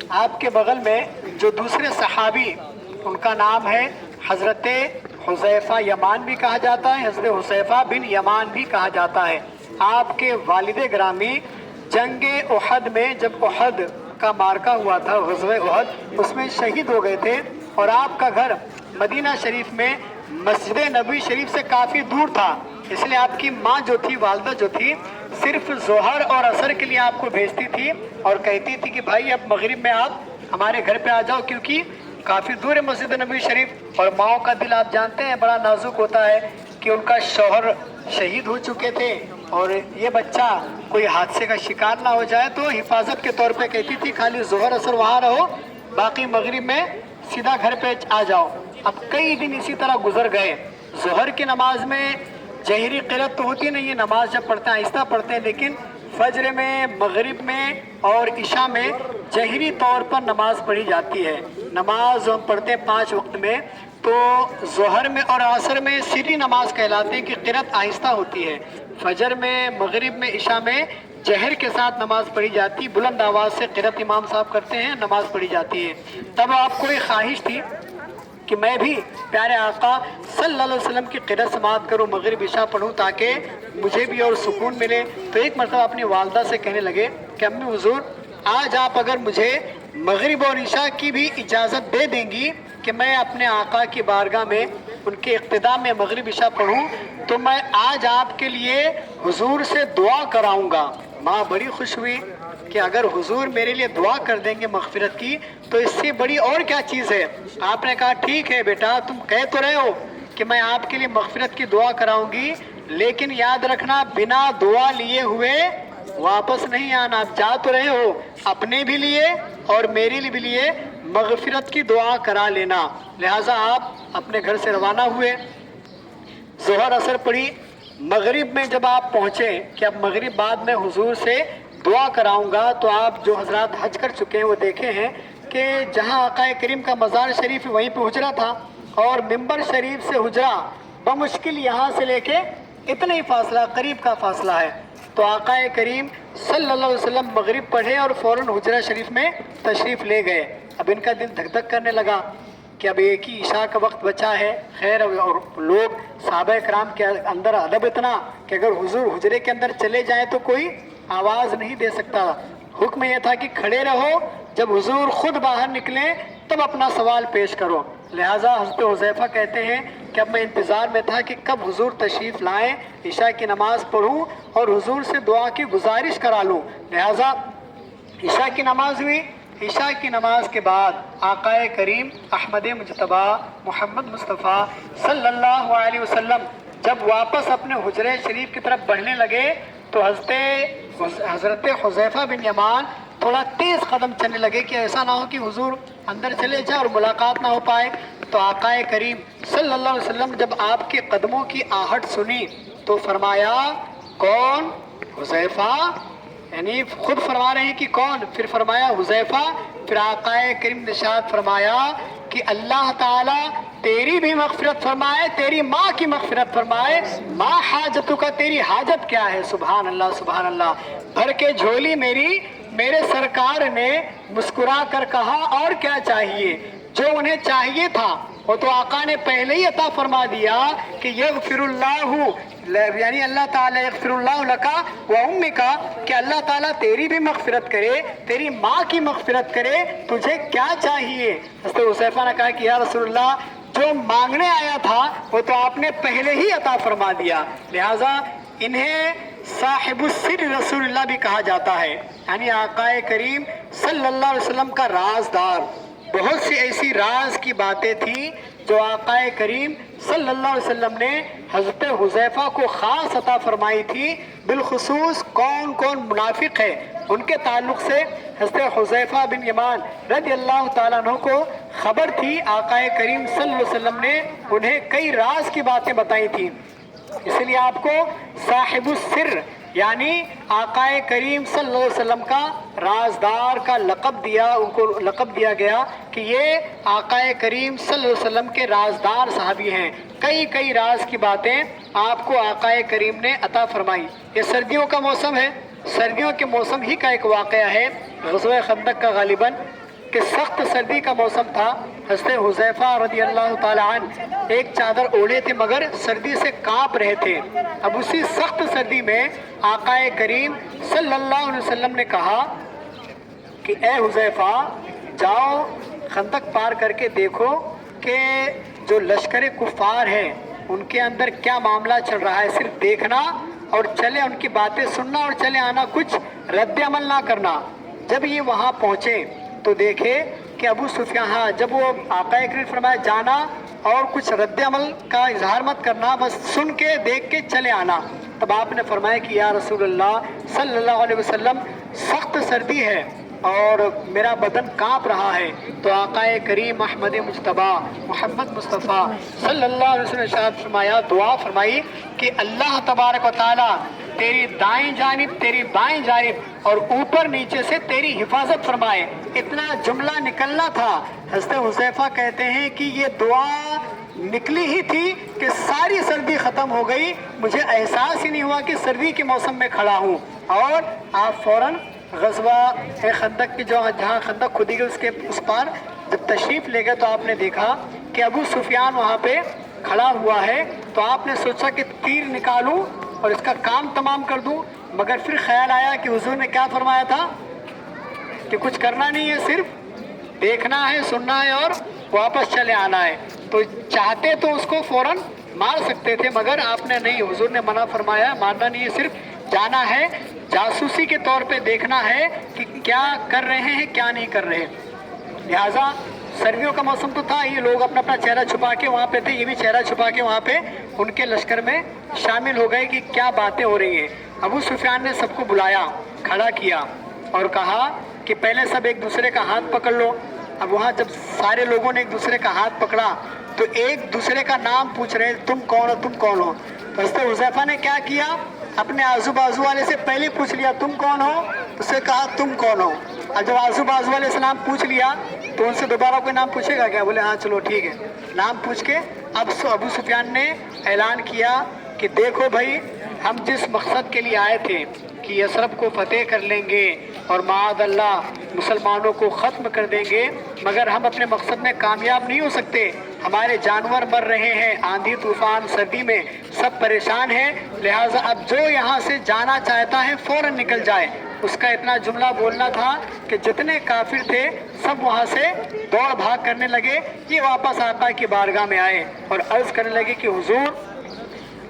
آپ کے بغل میں جو دوسرے صحابی، ان کا نام ہے حضرت حذیفہ یمان بھی کہا جاتا ہے، حضرت حذیفہ بن یمان بھی کہا جاتا ہے۔ آپ کے والد گرامی جنگ احد میں، جب احد کا معرکہ ہوا تھا، غزوہ احد، اس میں شہید ہو گئے تھے، اور آپ کا گھر مدینہ شریف میں مسجد نبوی شریف سے کافی دور تھا، اس لیے آپ کی ماں جو تھی، والدہ جو تھی، صرف ظہر اور عصر کے لیے آپ کو بھیجتی تھی اور کہتی تھی کہ بھائی اب مغرب میں آپ ہمارے گھر پہ آ جاؤ، کیونکہ کافی دور ہے مسجد نبوی شریف، اور ماؤں کا دل آپ جانتے ہیں بڑا نازک ہوتا ہے کہ ان کا شوہر شہید ہو چکے تھے اور یہ بچہ کوئی حادثے کا شکار نہ ہو جائے، تو حفاظت کے طور پہ کہتی تھی خالی ظہر عصر وہاں رہو، باقی مغرب میں سیدھا گھر پہ آ جاؤ۔ اب کئی دن اسی طرح گزر گئے۔ ظہر کی نماز میں جہری قرأت تو ہوتی نہیں ہے، نماز جب پڑھتے ہیں آہستہ پڑھتے ہیں، لیکن فجر میں، مغرب میں اور عشاء میں جہری طور پر نماز پڑھی جاتی ہے۔ نماز ہم پڑھتے ہیں 5 وقت میں، تو ظہر میں اور عصر میں سری نماز کہلاتے ہیں کہ قرأت آہستہ ہوتی ہے۔ فجر میں، مغرب میں، عشاء میں جہر کے ساتھ نماز پڑھی جاتی، بلند آواز سے قرأت امام صاحب کرتے ہیں، نماز پڑھی جاتی ہے۔ تب آپ کو ایک خواہش تھی کہ میں بھی پیارے آقا صلی اللہ علیہ وسلم کی قرأت سماعت کروں، مغرب عشاء پڑھوں تاکہ مجھے بھی اور سکون ملے۔ تو ایک مرتبہ اپنی والدہ سے کہنے لگے کہ امی حضور، آج آپ اگر مجھے مغرب اور عشاء کی بھی اجازت دے دیں گی کہ میں اپنے آقا کی بارگاہ میں ان کے اقتداء میں مغرب عشاء پڑھوں، تو میں آج آپ کے لیے حضور سے دعا کراؤں گا۔ ماں بڑی خوش ہوئی کہ اگر حضور میرے لیے دعا کر دیں گے مغفرت کی تو اس سے بڑی اور کیا چیز ہے۔ آپ نے کہا ٹھیک ہے بیٹا، تم کہہ تو رہے ہو کہ میں آپ کے لیے مغفرت کی دعا کراؤں گی، لیکن یاد رکھنا بنا دعا لیے ہوئے واپس نہیں آنا۔ آپ جا تو رہے ہو، اپنے بھی لیے اور میرے لیے بھی لیے مغفرت کی دعا کرا لینا۔ لہٰذا آپ اپنے گھر سے روانہ ہوئے، ظہر اثر پڑھی، مغرب میں جب آپ پہنچے کہ اب مغرب بعد میں حضور سے دعا کراؤں گا، تو آپ جو حضرات حج کر چکے ہیں وہ دیکھے ہیں کہ جہاں آقا کریم کا مزار شریف ہے وہیں پہ حجرہ تھا، اور ممبر شریف سے حجرہ بمشکل یہاں سے لے کے اتنا ہی فاصلہ، قریب کا فاصلہ ہے۔ تو آقا کریم صلی اللہ علیہ وسلم مغرب پڑھے اور فوراً حجرہ شریف میں تشریف لے گئے۔ اب ان کا دل دھک دھک کرنے لگا کہ اب ایک ہی عشاء کا وقت بچا ہے۔ خیر، اور لوگ صحابہ کرام کے اندر ادب اتنا کہ اگر حضور حجرے کے اندر چلے جائیں تو کوئی آواز نہیں دے سکتا، حکم یہ تھا کہ کھڑے رہو، جب حضور خود باہر نکلیں تب اپنا سوال پیش کرو۔ لہٰذا حضرت حذیفہ کہتے ہیں کہ اب میں انتظار میں تھا کہ کب حضور تشریف لائیں، عشاء کی نماز پڑھوں اور حضور سے دعا کی گزارش کرا لوں۔ لہٰذا عشاء کی نماز ہوئی۔ عشاء کی نماز کے بعد آقا کریم احمد مجتبیٰ محمد مصطفیٰ صلی اللہ علیہ وسلم جب واپس اپنے حجرے شریف کی طرف بڑھنے لگے تو حضرت حذیفہ بن یمان تھوڑا تیز قدم چلنے لگے کہ ایسا نہ ہو کہ حضور اندر چلے جائے اور ملاقات نہ ہو پائے۔ تو آقا کریم صلی اللہ علیہ وسلم جب آپ کے قدموں کی آہٹ سنی تو فرمایا کون؟ حذیفہ، یعنی خود فرما رہے ہیں کہ کون؟ پھر فرمایا حذیفہ۔ پھر آقا کریم نے ارشاد فرمایا کہ اللہ تعالیٰ تیری بھی مغفرت فرمائے، تیری ماں کی مغفرت فرمائے، ما حاجتوں کا، تیری حاجت کیا ہے؟ سبحان اللہ سبحان اللہ۔ بھر کے جھولی میرے سرکار نے مسکرا کر کہا اور کیا چاہیے؟ جو انہیں چاہیے تھا وہ تو آقا نے پہلے ہی عطا فرما دیا کہ یغفر اللہ، یعنی اللہ تعالیٰ یغفر اللہ لکا و امکا، کہ اللہ تعالیٰ تیری بھی مغفرت کرے، تیری ماں کی مغفرت کرے، تجھے کیا چاہیے؟ حضرت حذیفہ نے کہا کہ یا رسول اللہ، جو مانگنے آیا تھا وہ تو آپ نے پہلے ہی عطا فرما دیا۔ لہٰذا انہیں صاحب السر رسول اللہ بھی کہا جاتا ہے، یعنی آقا کریم صلی اللہ علیہ وسلم کا رازدار۔ بہت سی ایسی راز کی باتیں تھیں جو آقا کریم صلی اللہ علیہ وسلم نے حضرت حذیفہ کو خاص عطا فرمائی تھی، بالخصوص کون کون منافق ہے ان کے تعلق سے حضرت حذیفہ بن یمان رضی اللہ تعالیٰ عنہ کو خبر تھی۔ آقا کریم صلی اللہ علیہ وسلم نے انہیں کئی راز کی باتیں بتائی تھیں، اس لیے آپ کو صاحب السر یعنی آقا کریم صلی اللہ علیہ وسلم کا رازدار کا لقب دیا، ان کو لقب دیا گیا کہ یہ آقا کریم صلی اللہ علیہ وسلم کے رازدار صحابی ہیں۔ کئی راز کی باتیں آپ کو آقا کریم نے عطا فرمائی۔ یہ سردیوں کا موسم ہے، سردیوں کے موسم ہی کا ایک واقعہ ہے، غزوہ خندق کا غالباً کہ سخت سردی کا موسم تھا. حضرت حذیفہ رضی اللہ تعالی عنہ ایک چادر اوڑھے تھے مگر سردی سے کانپ رہے تھے. اب اسی سخت سردی میں آقا کریم صلی اللہ علیہ وسلم نے کہا کہ اے حذیفہ جاؤ خندق پار کر کے دیکھو کہ جو لشکر کفار ہے ان کے اندر کیا معاملہ چل رہا ہے. صرف دیکھنا اور چلے ان کی باتیں سننا اور چلے آنا, کچھ رد عمل نہ کرنا. جب یہ وہاں پہنچے تو دیکھے کہ ابو سفیان, جب وہ آقا کریم فرمایا جانا اور کچھ رد عمل کا اظہار مت کرنا, بس سن کے دیکھ کے چلے آنا. تب آپ نے فرمایا کہ یا رسول اللہ صلی اللہ علیہ وسلم سخت سردی ہے اور میرا بدن کانپ رہا ہے. تو آقا کریم احمد مجتبیٰ محمد مصطفیٰ صلی اللہ علیہ وسلم نے ارشاد فرمایا, دعا فرمائی کہ اللہ تبارک و تعالیٰ تیری دائیں جانب تیری بائیں جانب اور اوپر نیچے سے تیری حفاظت فرمائے. اتنا جملہ نکلنا تھا. حضرت حذیفہ کہتے ہیں کہ یہ دعا نکلی ہی تھی کہ ساری سردی ختم ہو گئی, مجھے احساس ہی نہیں ہوا کہ سردی کے موسم میں کھڑا ہوں. اور آپ فوراً غزوہ خندق کی جہاں خندق کھودی گئی اس کے اس پار جب تشریف لے گئے تو آپ نے دیکھا کہ ابو سفیان وہاں پہ کھڑا ہوا ہے. تو آپ نے سوچا کہ تیر نکالوں اور اس کا کام تمام کر دوں, مگر پھر خیال آیا کہ حضور نے کیا فرمایا تھا کہ کچھ کرنا نہیں ہے, صرف دیکھنا ہے, سننا ہے اور واپس چلے آنا ہے. تو چاہتے تو اس کو فوراً مار سکتے تھے مگر آپ نے نہیں, حضور نے منع فرمایا, مارنا نہیں ہے, صرف جانا ہے, جاسوسی کے طور پہ دیکھنا ہے کہ کیا کر رہے ہیں کیا نہیں کر رہے. لہٰذا سردیوں کا موسم تو تھا, یہ لوگ اپنا اپنا چہرہ چھپا کے وہاں پہ تھے, یہ بھی چہرہ چھپا کے وہاں پہ ان کے لشکر میں شامل ہو گئے کہ کیا باتیں ہو رہی ہیں. ابو سفیان نے سب کو بلایا, کھڑا کیا اور کہا کہ پہلے سب ایک دوسرے کا ہاتھ پکڑ لو. اب وہاں جب سارے لوگوں نے ایک دوسرے کا ہاتھ پکڑا تو ایک دوسرے کا نام پوچھ رہے, تم کون ہو تم کون ہو. تو حضرت حذیفہ نے کیا کیا, اپنے آزو بازو والے سے پہلے پوچھ لیا تم کون ہو, اس سے کہا تم کون ہو. اور جب آزو بازو والے سے نام پوچھ لیا تو ان سے دوبارہ کوئی نام پوچھے گا کیا, بولے ہاں چلو ٹھیک ہے. نام پوچھ کے اب ابو سفیان نے اعلان کیا کہ دیکھو بھائی, ہم جس مقصد کے لیے آئے تھے کہ یثرب کو فتح کر لیں گے اور معاذ اللہ مسلمانوں کو ختم کر دیں گے, مگر ہم اپنے مقصد میں کامیاب نہیں ہو سکتے. ہمارے جانور مر رہے ہیں, آندھی طوفان سردی میں سب پریشان ہیں, لہٰذا اب جو یہاں سے جانا چاہتا ہے فوراً نکل جائے. اس کا اتنا جملہ بولنا تھا کہ جتنے کافر تھے سب وہاں سے دوڑ بھاگ کرنے لگے. یہ واپس آقا کی بارگاہ میں آئے اور عرض کرنے لگے کہ حضور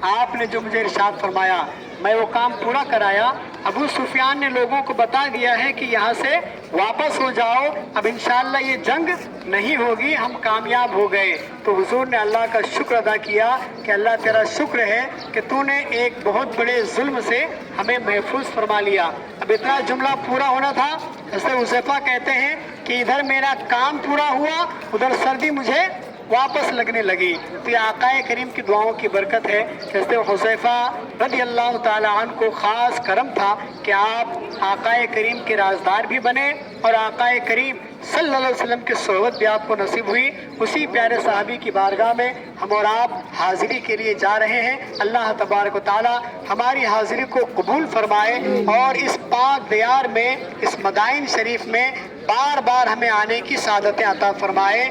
آپ نے جو مجھے ارشاد فرمایا میں وہ کام پورا کرایا. ابو سفیان نے لوگوں کو بتا دیا ہے کہ یہاں سے واپس ہو جاؤ, اب انشاءاللہ یہ جنگ نہیں ہوگی, ہم کامیاب ہو گئے. تو حضور نے اللہ کا شکر ادا کیا کہ اللہ تیرا شکر ہے کہ تو نے ایک بہت بڑے ظلم سے ہمیں محفوظ فرما لیا. اب اتنا جملہ پورا ہونا تھا. حضرت حذیفہ کہتے ہیں کہ ادھر میرا کام پورا ہوا, ادھر سردی مجھے واپس لگنے لگی. تو یہ آقا کریم کی دعاؤں کی برکت ہے. حضرت حذیفہ رضی اللہ تعالی عنہ کو خاص کرم تھا کہ آپ آقا کریم کے رازدار بھی بنے اور آقا کریم صلی اللہ علیہ وسلم کی صحبت بھی آپ کو نصیب ہوئی. اسی پیارے صحابی کی بارگاہ میں ہم اور آپ حاضری کے لیے جا رہے ہیں. اللہ تبارک و تعالی ہماری حاضری کو قبول فرمائے اور اس پاک دیار میں, اس مدائن شریف میں بار بار ہمیں آنے کی سعادتیں عطا فرمائے.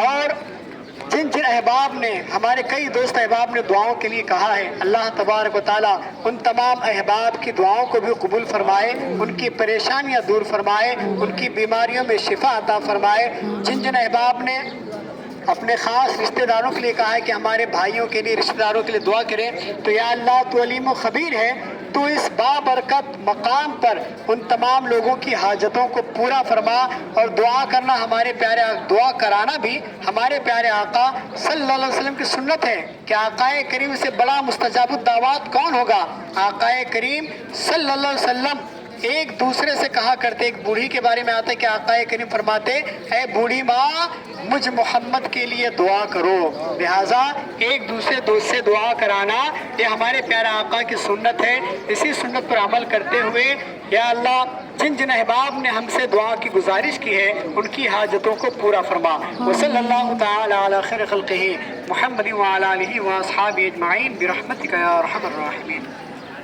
اور جن جن احباب نے, ہمارے کئی دوست احباب نے دعاؤں کے لیے کہا ہے, اللہ تبارک و تعالیٰ ان تمام احباب کی دعاؤں کو بھی قبول فرمائے, ان کی پریشانیاں دور فرمائے, ان کی بیماریوں میں شفا عطا فرمائے. جن جن احباب نے اپنے خاص رشتہ داروں کے لیے کہا ہے کہ ہمارے بھائیوں کے لیے رشتہ داروں کے لیے دعا کریں, تو یا اللہ تو علیم و خبیر ہے, تو اس بابرکت مقام پر ان تمام لوگوں کی حاجتوں کو پورا فرما. اور دعا کرنا ہمارے پیارے, دعا کرانا بھی ہمارے پیارے آقا صلی اللہ علیہ وسلم کی سنت ہے کہ آقا کریم سے بڑا مستجاب الدعوات کون ہوگا. آقا کریم صلی اللہ علیہ وسلم ایک دوسرے سے کہا کرتے, ایک بوڑھی کے بارے میں آتا ہے کہ آقا کریم فرماتے, اے بوڑھی ماں مجھ محمد کے لیے دعا کرو. لہٰذا ایک دوسرے دوست سے دعا کرانا یہ ہمارے پیارے آقا کی سنت ہے. اسی سنت پر عمل کرتے ہوئے یا اللہ جن جن احباب نے ہم سے دعا کی گزارش کی ہے ان کی حاجتوں کو پورا فرما. وصلی اللہ تعالی علی خیر خلقہ محمد وعلی آلہ واصحابہ اجمعین برحمتک یا ارحم الراحمین.